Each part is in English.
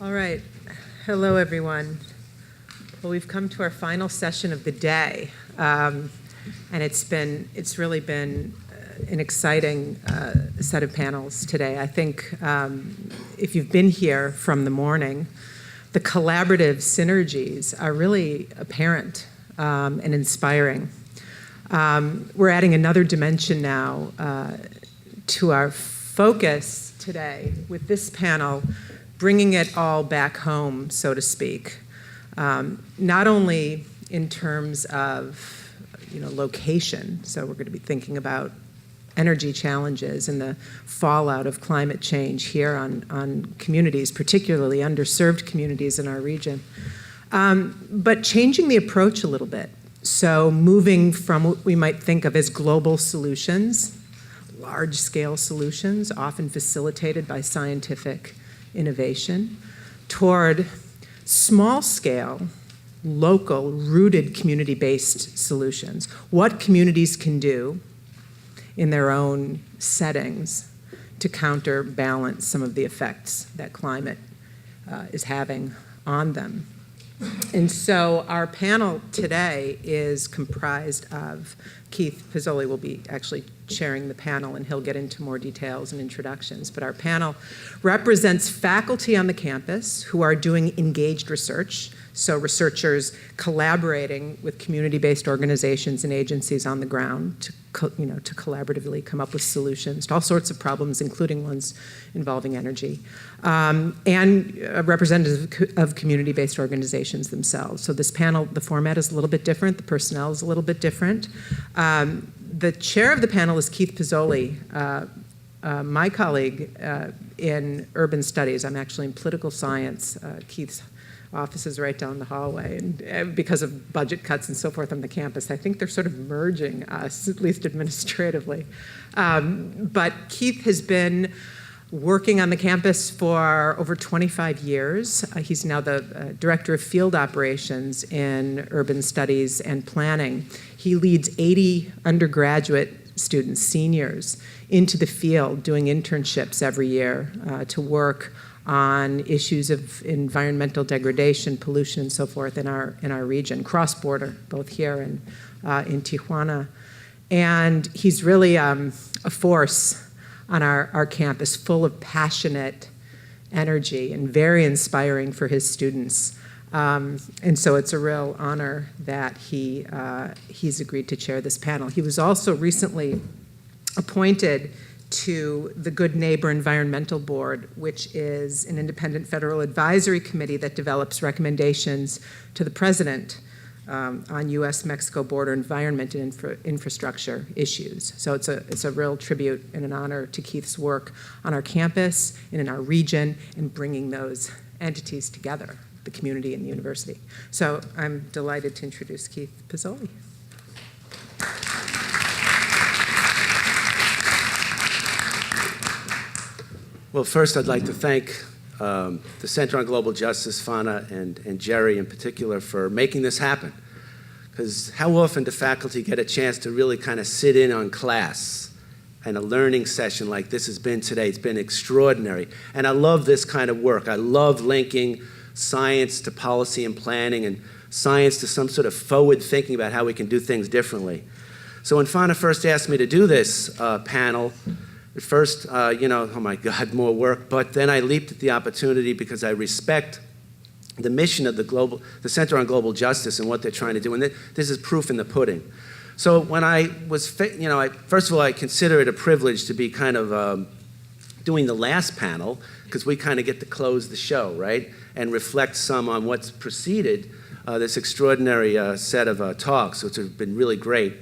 All right. Hello, everyone. Well, we've come to our final session of the day, and it's really been an exciting set of panels today. I think if you've been here from the morning, the collaborative synergies are really apparent and inspiring. We're adding another dimension now to our focus today with this panel, bringing it all back home, so to speak, not only in terms of location. So we're going to be thinking about energy challenges and the fallout of climate change here on communities, particularly underserved communities in our region, but changing the approach a little bit. So moving from what we might think of as global solutions, large-scale solutions, often facilitated by scientific innovation, toward small-scale, local, rooted, community-based solutions. What communities can do in their own settings to counterbalance some of the effects that climate is having on them. And so our panel today is comprised of Keith Pezzoli will be actually chairing the panel, and he'll get into more details and introductions. But our panel represents faculty on the campus who are doing engaged research, so researchers collaborating with community-based organizations and agencies on the ground to collaboratively come up with solutions to all sorts of problems, including ones involving energy, and representatives of community-based organizations themselves. So this panel, the format is a little bit different, the personnel is a little bit different. The chair of the panel is Keith Pezzoli, my colleague in urban studies. I'm actually in political science. Keith's office is right down the hallway, and because of budget cuts and so forth on the campus, I think they're sort of merging us, at least administratively. But Keith has been working on the campus for over 25 years. He's now the Director of Field Operations in Urban Studies and Planning. He leads 80 undergraduate students, seniors, into the field doing internships every year to work on issues of environmental degradation, pollution, and so forth in our region, cross-border, both here and in Tijuana. And he's really a force on our campus, full of passionate energy and very inspiring for his students. And so it's a real honor that he's agreed to chair this panel. He was also recently appointed to the Good Neighbor Environmental Board, which is an independent federal advisory committee that develops recommendations to the president on U.S.-Mexico border environment and infrastructure issues. So it's a real tribute and an honor to Keith's work on our campus and in our region and bringing those entities together, the community and the university. So I'm delighted to introduce Keith Pezzoli. Well, first I'd like to thank the Center on Global Justice, Fana, and Jerry in particular for making this happen. Because how often do faculty get a chance to really kind of sit in on class and a learning session like this has been today? It's been extraordinary. And I love this kind of work. I love linking science to policy and planning and science to some sort of forward thinking about how we can do things differently. So when Fana first asked me to do this panel, at first, oh my God, more work, but then I leaped at the opportunity because I respect the mission of the Center on Global Justice and what they're trying to do, and this is proof in the pudding. So when I was, first of all, I consider it a privilege to be kind of doing the last panel, because we kind of get to close the show, right, and reflect some on what's preceded this extraordinary set of talks, which have been really great.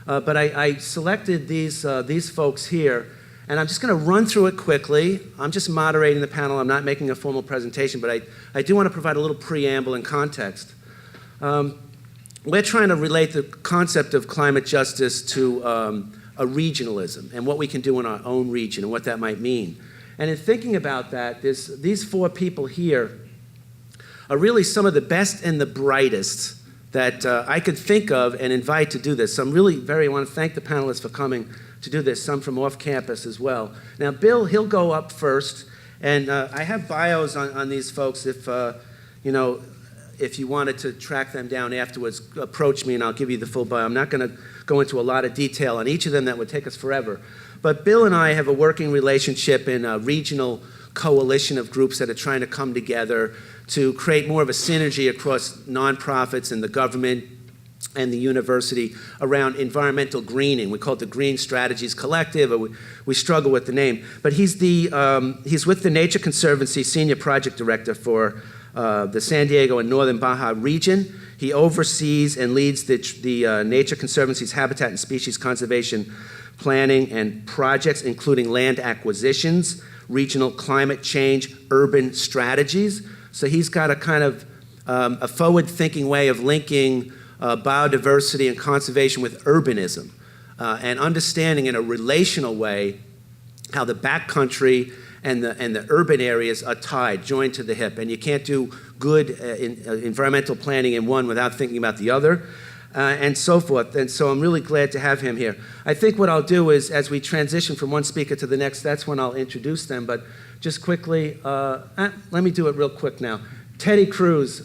But I selected these folks here, and I'm just going to run through it quickly. I'm just moderating the panel. I'm not making a formal presentation, but I do want to provide a little preamble and context. We're trying to relate the concept of climate justice to a regionalism and what we can do in our own region and what that might mean. And in thinking about that, these four people here are really some of the best and the brightest that I could think of and invite to do this. So I want to thank the panelists for coming to do this, some from off campus as well. Now, Bill, he'll go up first, And I have bios on these folks. If you wanted to track them down afterwards, approach me and I'll give you the full bio. I'm not going to go into a lot of detail on each of them. That would take us forever. But Bill and I have a working relationship in a regional coalition of groups that are trying to come together to create more of a synergy across nonprofits and the government and the university around environmental greening. We call it the Green Strategies Collective, or we struggle with the name. But he's with the Nature Conservancy Senior Project Director for the San Diego and Northern Baja region. He oversees and leads the Nature Conservancy's habitat and species conservation planning and projects, including land acquisitions, regional climate change, urban strategies. So he's got a kind of a forward-thinking way of linking biodiversity and conservation with urbanism, and understanding in a relational way how the backcountry and the urban areas are tied, joined to the hip. And you can't do good environmental planning in one without thinking about the other, and so forth. And so I'm really glad to have him here. I think what I'll do is, as we transition from one speaker to the next, that's when I'll introduce them. But just quickly, let me do it real quick now. Teddy Cruz,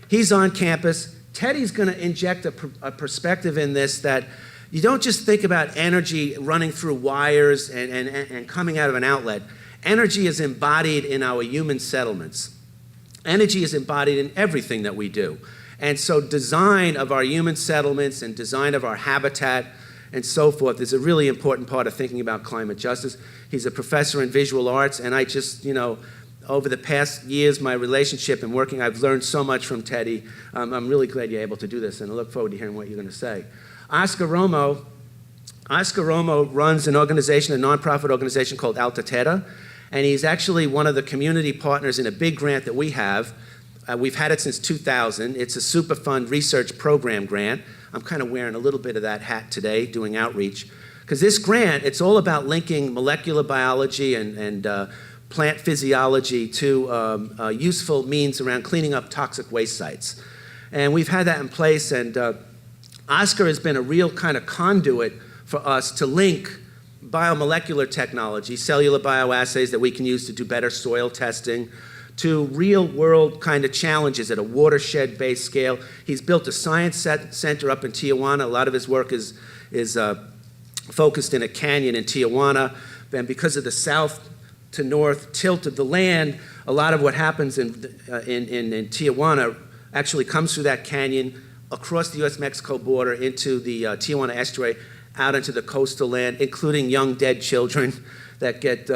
he's on campus. Teddy's going to inject a perspective in this that you don't just think about energy running through wires and coming out of an outlet. Energy is embodied in our human settlements. Energy is embodied in everything that we do. And so design of our human settlements and design of our habitat and so forth is a really important part of thinking about climate justice. He's a professor in visual arts, and I just, over the past years, my relationship and working, I've learned so much from Teddy. I'm really glad you're able to do this, and I look forward to hearing what you're going to say. Oscar Romo runs an organization, a nonprofit organization called Alta Terra, and he's actually one of the community partners in a big grant that we have. We've had it since 2000. It's a Superfund research program grant. I'm kind of wearing a little bit of that hat today, doing outreach. Because this grant, it's all about linking molecular biology and plant physiology to useful means around cleaning up toxic waste sites. And we've had that in place, and Oscar has been a real kind of conduit for us to link biomolecular technology, cellular bioassays that we can use to do better soil testing, to real-world kind of challenges at a watershed-based scale. He's built a science center up in Tijuana. A lot of his work is focused in a canyon in Tijuana. And because of the south to north tilt of the land, a lot of what happens in Tijuana actually comes through that canyon, across the U.S.-Mexico border, into the Tijuana estuary, out into the coastal land, including young dead children that get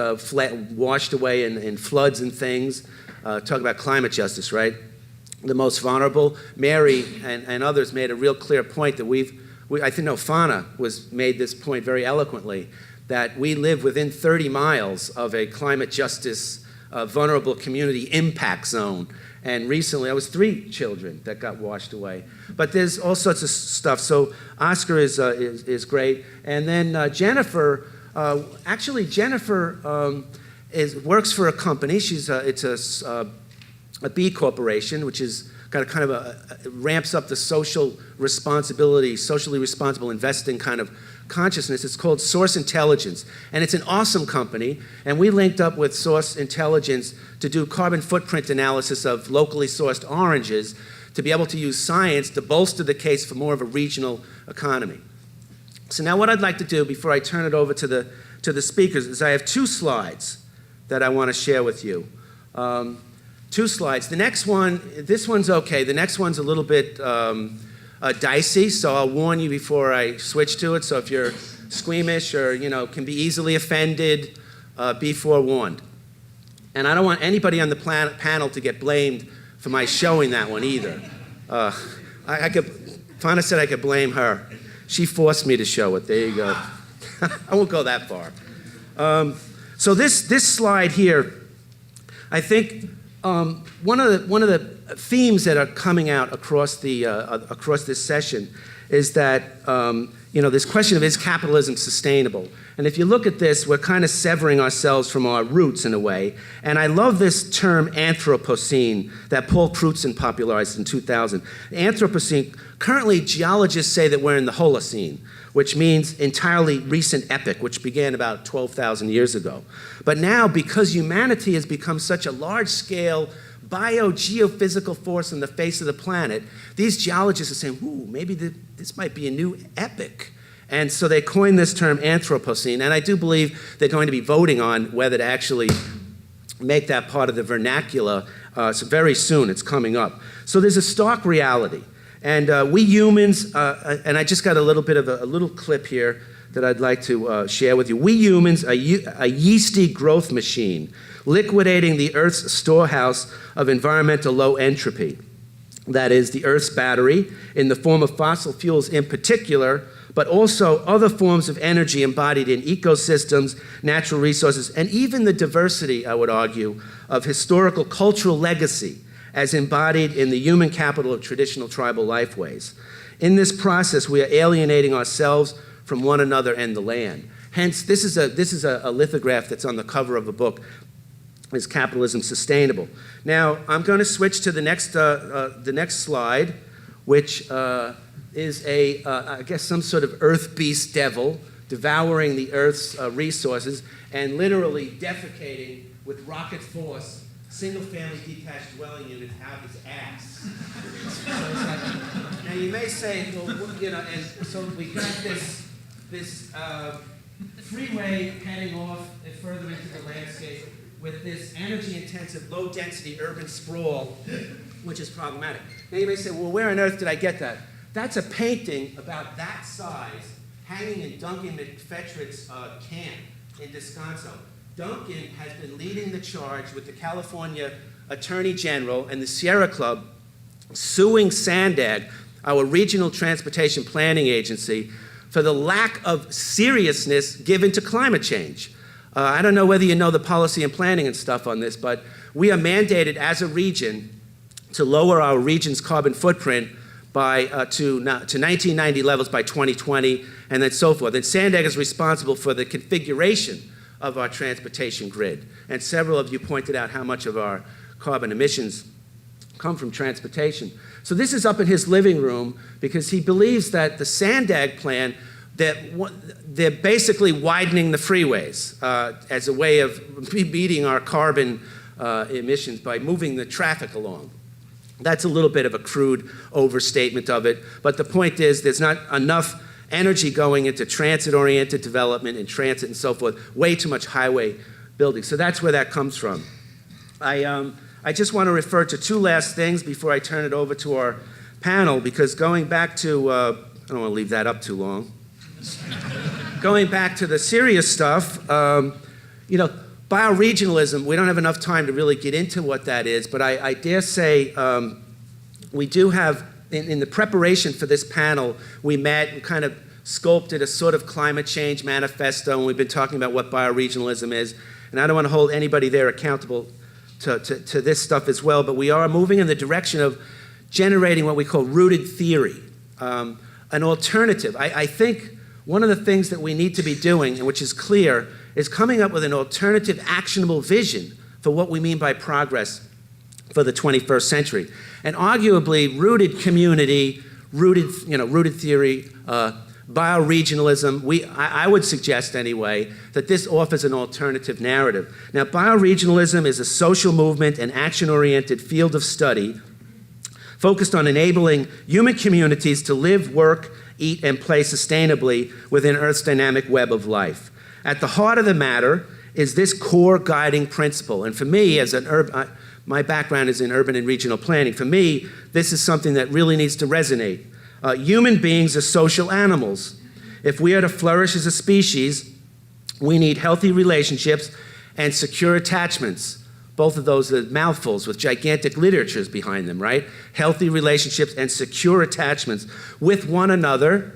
washed away in floods and things. Talk about climate justice, right? The most vulnerable. Mary and others made a real clear point that I think Fana made this point very eloquently, that we live within 30 miles of a climate justice vulnerable community impact zone. And recently, I was 3 children that got washed away. But there's all sorts of stuff. So Oscar is great. And then Jennifer, works for a company. It's a B corporation, which is got a kind of ramps up the social responsibility, socially responsible investing kind of consciousness. It's called Source Intelligence, and it's an awesome company. And we linked up with Source Intelligence to do carbon footprint analysis of locally sourced oranges to be able to use science to bolster the case for more of a regional economy. So now what I'd like to do before I turn it over to the speakers is I have 2 slides that I want to share with you. 2 slides. The next one, this one's okay. The next one's a little bit dicey, so I'll warn you before I switch to it. So if you're squeamish or can be easily offended, be forewarned. And I don't want anybody on the panel to get blamed for my showing that one either. Fana said I could blame her. She forced me to show it. There you go. I won't go that far. So this slide here, I think one of the themes that are coming out across this session is that this question of, is capitalism sustainable? And if you look at this, we're kind of severing ourselves from our roots in a way. And I love this term Anthropocene that Paul Crutzen popularized in 2000. Anthropocene, currently geologists say that we're in the Holocene, which means entirely recent epoch, which began about 12,000 years ago. But now, because humanity has become such a large-scale bio-geophysical force on the face of the planet, these geologists are saying, ooh, maybe this might be a new epoch. And so they coined this term Anthropocene, and I do believe they're going to be voting on whether to actually make that part of the vernacular so very soon. It's coming up. So there's a stark reality. And we humans, and I just got a little bit of a little clip here that I'd like to share with you. We humans are a yeasty growth machine, liquidating the Earth's storehouse of environmental low entropy. That is, the Earth's battery, in the form of fossil fuels in particular, but also other forms of energy embodied in ecosystems, natural resources, and even the diversity, I would argue, of historical cultural legacy as embodied in the human capital of traditional tribal lifeways. In this process, we are alienating ourselves from one another and the land. Hence, this is a lithograph that's on the cover of a book. Is Capitalism Sustainable? Now, I'm going to switch to the next slide, which is I guess some sort of earth beast devil devouring the Earth's resources and literally defecating with rocket force single-family detached dwelling units out his ass. So it's like, now you may say, well, and so we got this freeway heading off further into the landscape with this energy-intensive, low-density urban sprawl, which is problematic. Now you may say, well, where on earth did I get that? That's a painting about that size hanging in Duncan McFetrid's camp in Descanso. Duncan has been leading the charge with the California Attorney General and the Sierra Club suing Sandag, our regional transportation planning agency, for the lack of seriousness given to climate change. I don't know whether you know the policy and planning and stuff on this, but we are mandated as a region to lower our region's carbon footprint by to 1990 levels by 2020, and then so forth. And Sandag is responsible for the configuration of our transportation grid. And several of you pointed out how much of our carbon emissions come from transportation. So this is up in his living room because he believes that the Sandag plan, that they're basically widening the freeways as a way of meeting our carbon emissions by moving the traffic along. That's a little bit of a crude overstatement of it, but the point is there's not enough energy going into transit-oriented development and transit and so forth, way too much highway building. So that's where that comes from. I just want to refer to two last things before I turn it over to our panel, because going back to, I don't want to leave that up too long. Going back to the serious stuff, bioregionalism, we don't have enough time to really get into what that is, but I dare say we do have, in the preparation for this panel, we met and kind of sculpted a sort of climate change manifesto, and we've been talking about what bioregionalism is, and I don't want to hold anybody there accountable to this stuff as well, but we are moving in the direction of generating what we call rooted theory, an alternative. I think one of the things that we need to be doing, and which is clear, is coming up with an alternative, actionable vision for what we mean by progress for the 21st century. And arguably, rooted community, rooted theory, bioregionalism, I would suggest anyway, that this offers an alternative narrative. Now, bioregionalism is a social movement and action-oriented field of study focused on enabling human communities to live, work, eat, and play sustainably within Earth's dynamic web of life. At the heart of the matter is this core guiding principle. And for me, as my background is in urban and regional planning, for me, this is something that really needs to resonate. Human beings are social animals. If we are to flourish as a species, we need healthy relationships and secure attachments. Both of those are mouthfuls with gigantic literatures behind them, right? Healthy relationships and secure attachments with one another,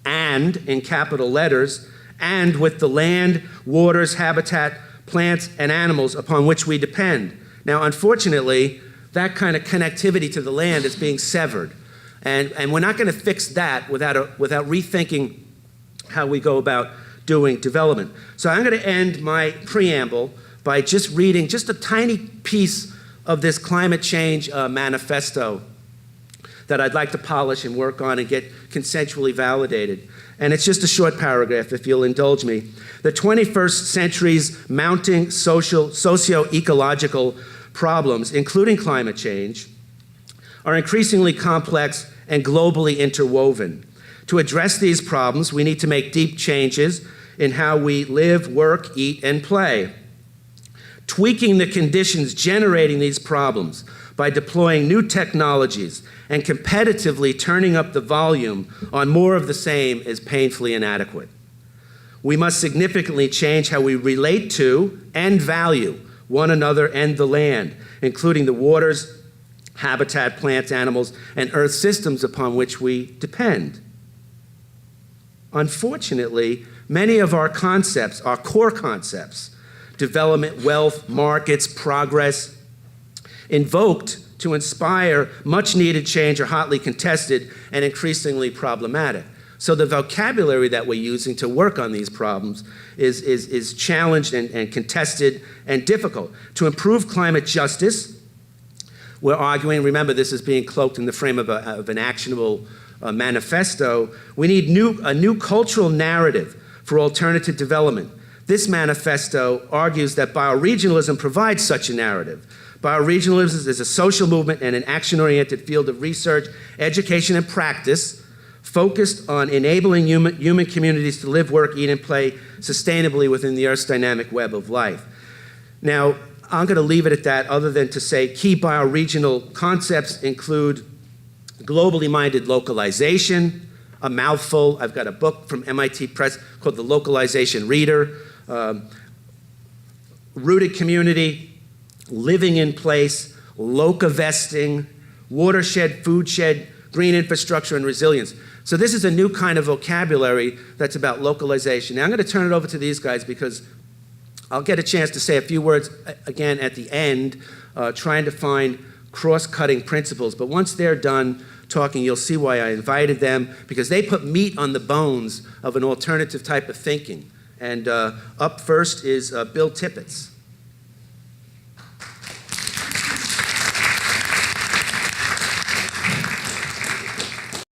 and, in capital letters, and with the land, waters, habitat, plants, and animals upon which we depend. Now, unfortunately, that kind of connectivity to the land is being severed. And we're not going to fix that without rethinking how we go about doing development. So I'm going to end my preamble by just reading just a tiny piece of this climate change manifesto that I'd like to polish and work on and get consensually validated. And it's just a short paragraph, if you'll indulge me. The 21st century's mounting socio-ecological problems, including climate change, are increasingly complex and globally interwoven. To address these problems, we need to make deep changes in how we live, work, eat, and play. Tweaking the conditions generating these problems by deploying new technologies and competitively turning up the volume on more of the same is painfully inadequate. We must significantly change how we relate to and value one another and the land, including the waters, habitat, plants, animals, and earth systems upon which we depend. Unfortunately, many of our concepts, our core concepts, development, wealth, markets, progress, invoked to inspire much-needed change are hotly contested and increasingly problematic. So the vocabulary that we're using to work on these problems is challenged and contested and difficult. To improve climate justice, we're arguing, remember this is being cloaked in the frame of an actionable manifesto, we need a new cultural narrative for alternative development. This manifesto argues that bioregionalism provides such a narrative. Bioregionalism is a social movement and an action-oriented field of research, education, and practice focused on enabling human communities to live, work, eat, and play sustainably within the Earth's dynamic web of life. Now, I'm going to leave it at that, other than to say key bioregional concepts include globally minded localization, a mouthful. I've got a book from MIT Press called The Localization Reader, rooted community, living in place, locavesting, watershed, foodshed, green infrastructure, and resilience. So this is a new kind of vocabulary that's about localization. Now I'm going to turn it over to these guys because I'll get a chance to say a few words again at the end, trying to find cross-cutting principles. But once they're done talking, you'll see why I invited them, because they put meat on the bones of an alternative type of thinking. And up first is Bill Tippett.